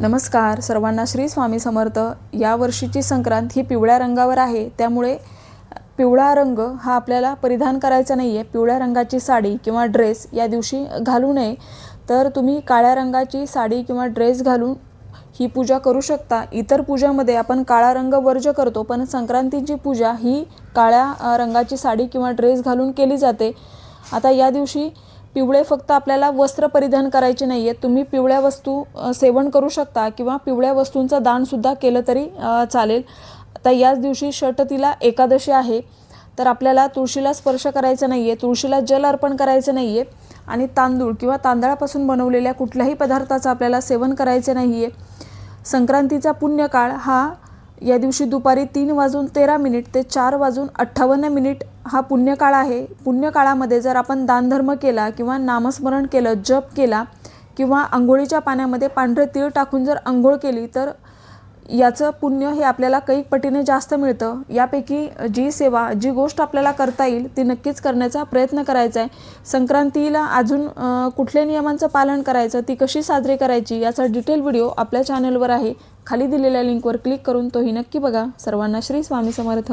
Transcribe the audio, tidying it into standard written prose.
नमस्कार सर्वांना, श्री स्वामी समर्थ। या वर्षीची संक्रांत ही पिवळ्या रंगावर आहे, त्यामुळे पिवळा रंग हा आपल्याला परिधान करायचा नाही आहे। पिवळ्या रंगाची साडी किंवा ड्रेस या दिवशी घालू नये, तर तुम्ही काळ्या रंगाची साडी किंवा ड्रेस घालून ही पूजा करू शकता। इतर पूजामध्ये आपण काळा रंग वर्ज्य करतो, पण संक्रांतीची पूजा ही काळ्या रंगाची साडी किंवा ड्रेस घालून केली जाते। आता या दिवशी पिवळे फक्त आपल्याला वस्त्र परिधान करायचे नाही आहेत, तुम्ही पिवळ्या वस्तू सेवन करू शकता किंवा पिवळ्या वस्तूंचं दानसुद्धा केलं तरी चालेल। आता याच दिवशी षटतिला एकादशी आहे, तर आपल्याला तुळशीला स्पर्श करायचा नाही आहे, तुळशीला जल अर्पण करायचं नाही आहे आणि तांदूळ किंवा तांदळापासून बनवलेल्या कुठल्याही पदार्थाचं आपल्याला सेवन करायचे नाही आहे। संक्रांतीचा पुण्यकाळ हा या दिवशी दुपारी 3:13 ते 4:58 हा पुण्यकाळ आहे। पुण्यकाळामध्ये जर आपण दानधर्म केला किंवा नामस्मरण केलं, जप केला किंवा अंघोळीच्या पाण्यामध्ये पांढरे तीळ टाकून जर अंघोळ केली, तर याचं पुण्य हे आपल्याला कैक पटीने जास्त मिळतं। यापैकी जी सेवा, जी गोष्ट आपल्याला करता येईल ती नक्कीच करण्याचा प्रयत्न करायचा आहे। संक्रांतीला अजून कुठल्या नियमांचं पालन करायचं, ती कशी साजरी करायची याचा डिटेल व्हिडिओ आपल्या चॅनलवर आहे। खाली दिलेल्या लिंकवर क्लिक करून तोही नक्की बघा। सर्वांना श्री स्वामी समर्थ।